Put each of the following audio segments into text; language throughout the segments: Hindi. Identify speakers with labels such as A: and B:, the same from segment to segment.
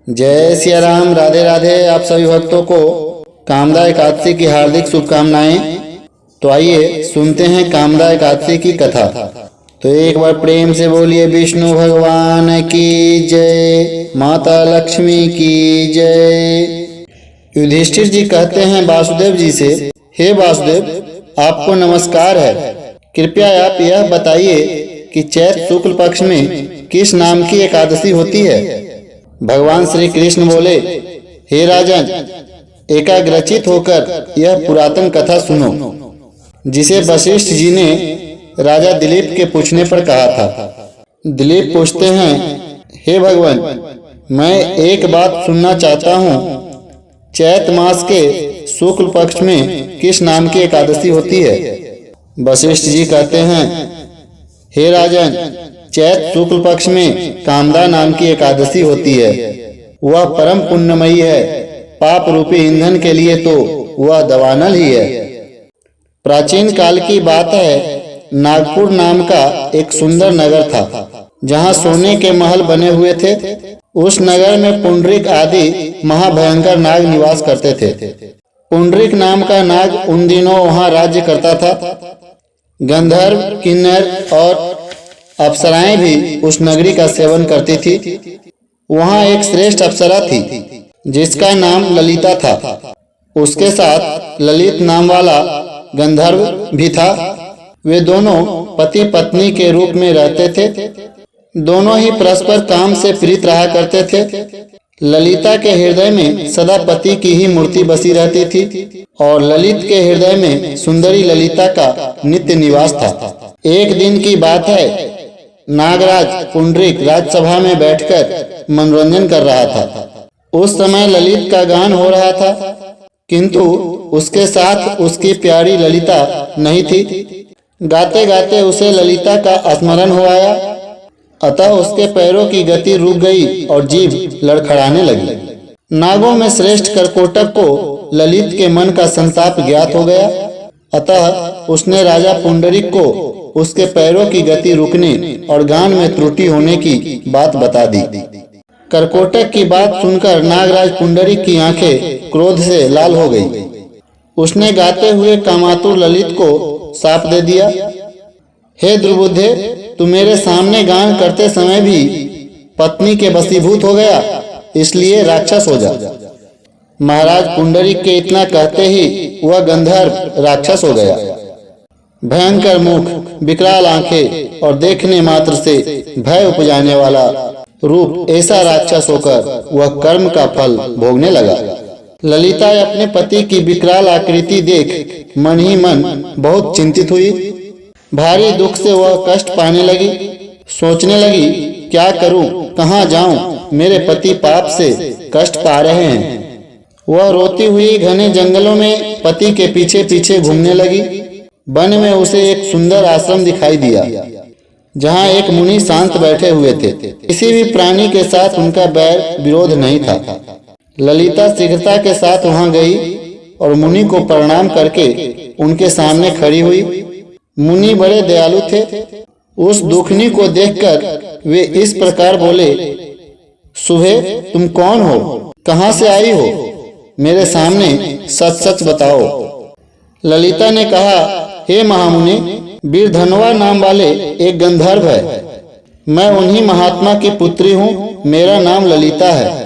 A: जय सिया राम। राधे राधे। आप सभी भक्तों को कामदा एकादशी की हार्दिक शुभकामनाएं। तो आइए सुनते हैं कामदा एकादशी की कथा। तो एक बार प्रेम से बोलिए विष्णु भगवान की जय, माता लक्ष्मी की जय। युधिष्ठिर जी कहते हैं वासुदेव जी से, हे वासुदेव, आपको नमस्कार है। कृपया आप यह बताइए कि चैत्र शुक्ल पक्ष में किस नाम की एकादशी होती है। भगवान श्री कृष्ण बोले, हे राजन, एकाग्रचित होकर यह पुरातन कथा सुनो, जिसे वशिष्ठ जी ने राजा दिलीप के पूछने पर कहा था। दिलीप पूछते हैं, हे भगवान, मैं एक बात सुनना चाहता हूँ। चैत्र मास के शुक्ल पक्ष में किस नाम की एकादशी होती है। वशिष्ठ जी कहते हैं, हे राजन, चैत्र शुक्ल पक्ष में कामदा नाम की एकादशी होती है। वह परम पुण्यमयी है। पाप रूपी ईंधन के लिए तो वह दवानल ही है। प्राचीन काल की बात है, नागपुर नाम का एक सुंदर नगर था, जहाँ सोने के महल बने हुए थे। उस नगर में पुंडरीक आदि महाभयंकर नाग निवास करते थे। पुंडरीक नाम का नाग उन दिनों वहाँ राज्य करता था। गंधर्व, किन्नर और अप्सराएं भी उस नगरी का सेवन करती थी। वहाँ एक श्रेष्ठ अप्सरा थी जिसका नाम ललिता था। उसके साथ ललित नाम वाला गंधर्व भी था। वे दोनों पति पत्नी के रूप में रहते थे। दोनों ही परस्पर काम से प्रीत रहा करते थे। ललिता के हृदय में सदा पति की ही मूर्ति बसी रहती थी और ललित के हृदय में सुंदरी ललिता का नित्य निवास था। एक दिन की बात है, नागराज पुंडरीक राजसभा में बैठकर मनोरंजन कर रहा था। उस समय ललित का गान हो रहा था, किंतु उसके साथ उसकी प्यारी ललिता नहीं थी। गाते गाते उसे ललिता का स्मरण हो आया, अतः उसके पैरों की गति रुक गई और जीभ लड़खड़ाने लगी। नागों में श्रेष्ठ करकोटक को ललित के मन का संताप ज्ञात हो गया, अतः उसने राजा पुंडरीक को उसके पैरों की गति रुकने और गान में त्रुटि होने की बात बता दी। करकोटक की बात सुनकर नागराज पुंडरीक की आंखें क्रोध से लाल हो गई। उसने गाते हुए कामातुर ललित को शाप दे दिया, हे दुर्बुद्धे, तू मेरे सामने गान करते समय भी पत्नी के वशीभूत हो गया, इसलिए राक्षस हो जा। महाराज पुंडरीक के इतना कहते ही वह गंधर्व राक्षस हो गया। भयंकर मुख, विकराल आंखें और देखने मात्र से भय उपजाने वाला रूप, ऐसा राक्षस होकर वह कर्म का फल भोगने लगा। ललिता अपने पति की विकराल आकृति देख मन ही मन बहुत चिंतित हुई। भारी दुख से वह कष्ट पाने लगी। सोचने लगी, क्या करूं, कहाँ जाऊं, मेरे पति पाप से कष्ट पा रहे हैं। वह रोती हुई घने जंगलों में पति के पीछे पीछे घूमने लगी। वन में उसे एक सुंदर आश्रम दिखाई दिया, जहाँ एक मुनि शांत बैठे हुए थे। किसी भी प्राणी के साथ उनका बैर विरोध नहीं था। ललिता शीघ्रता के साथ वहां गई और मुनि को प्रणाम करके उनके सामने खड़ी हुई। मुनि बड़े दयालु थे। उस दुखनी को देखकर वे इस प्रकार बोले, सुबह, तुम कौन हो, कहाँ से आई हो, मेरे सामने सच सच बताओ। ललिता ने कहा, हे महामुनि, वीरधनवा नाम वाले एक गंधर्व है। मैं उन्हीं महात्मा की पुत्री हूँ। मेरा नाम ललिता है।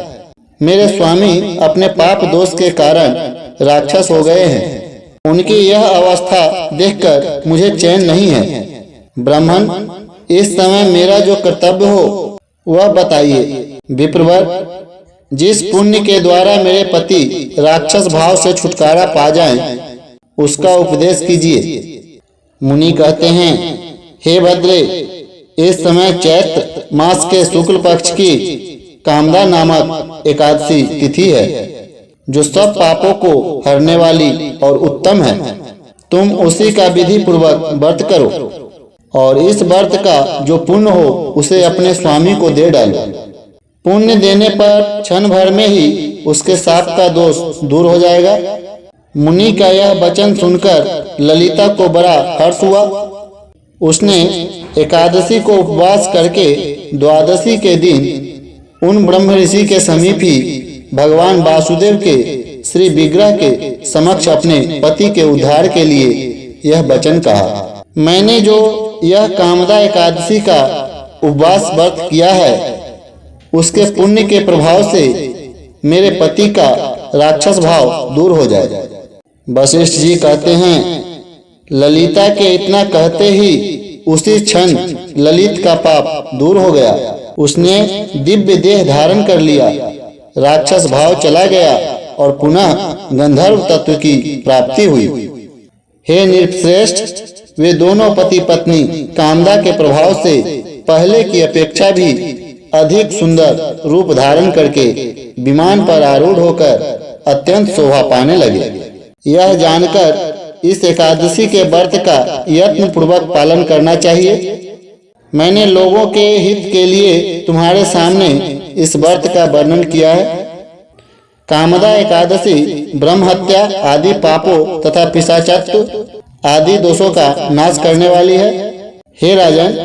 A: मेरे स्वामी अपने पाप दोष के कारण राक्षस हो गए हैं। उनकी यह अवस्था देखकर मुझे चैन नहीं है। ब्राह्मण, इस समय मेरा जो कर्तव्य हो वह बताइए। विप्रवर, जिस पुण्य के द्वारा मेरे पति राक्षस भाव से छुटकारा पा जाएं, उसका उपदेश कीजिए। मुनि कहते हैं, हे भद्रे, इस समय चैत्र मास के शुक्ल पक्ष की कामदा नामक एकादशी तिथि है, जो सब पापों को हरने वाली और उत्तम है। तुम उसी का विधि पूर्वक व्रत करो और इस व्रत का जो पुण्य हो उसे अपने स्वामी को दे डालो। पुण्य देने पर क्षण भर में ही उसके शाप का दोष दूर हो जाएगा। मुनि का यह वचन सुनकर ललिता को बड़ा हर्ष हुआ। उसने एकादशी को उपवास करके द्वादशी के दिन उन ब्रह्म ऋषि के समीप ही भगवान वासुदेव के श्री विग्रह के समक्ष अपने पति के उद्धार के लिए यह वचन कहा। मैंने जो यह कामदा एकादशी का उपवास व्रत किया है, उसके पुण्य के प्रभाव से मेरे पति का राक्षस भाव दूर हो जाए। वशिष्ठ जी कहते हैं, ललिता के इतना कहते ही उसी क्षण ललित का पाप दूर हो गया। उसने दिव्य देह धारण कर लिया, राक्षस भाव चला गया और पुनः गंधर्व तत्व की प्राप्ति हुई। हे नृपश्रेष्ठ, वे दोनों पति पत्नी कामदा के प्रभाव से पहले की अपेक्षा भी अधिक सुंदर रूप धारण करके विमान पर आरूढ़ होकर अत्यंत शोभा पाने लगे। यह जानकर इस एकादशी के व्रत का यत्न पूर्वक पालन करना चाहिए। मैंने लोगों के हित के लिए तुम्हारे सामने इस व्रत का वर्णन किया है। कामदा एकादशी ब्रह्म हत्या आदि पापों तथा पिशाचत्व आदि दोषों का नाश करने वाली है। हे राजन,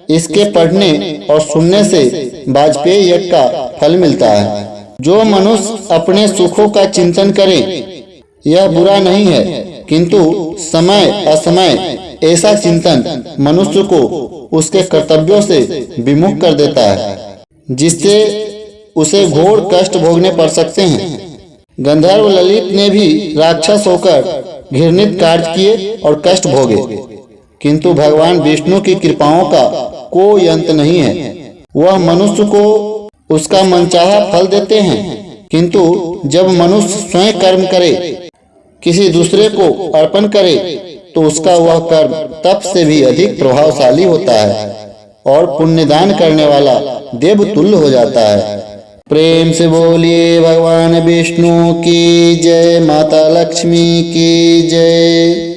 A: इसके पढ़ने और सुनने से वाजपेयी यज्ञ का फल मिलता है। जो मनुष्य अपने सुखों का चिंतन करे यह बुरा नहीं है, किंतु समय असमय ऐसा चिंतन मनुष्य को उसके कर्तव्यों से विमुख कर देता है, जिससे उसे घोर कष्ट भोगने पड़ सकते हैं। गंधर्व ललित ने भी राक्षस होकर घृणित कार्य किए और कष्ट भोगे, किंतु भगवान विष्णु की कृपाओं का कोई अंत नहीं है। वह मनुष्य को उसका मनचाहा फल देते हैं, किंतु जब मनुष्य स्वयं कर्म करे, किसी दूसरे को अर्पण करे, तो उसका वह कर्म तप से भी अधिक प्रभावशाली होता है और पुण्यदान करने वाला देवतुल्य हो जाता है। प्रेम से बोलिए भगवान विष्णु की जय, माता लक्ष्मी की जय।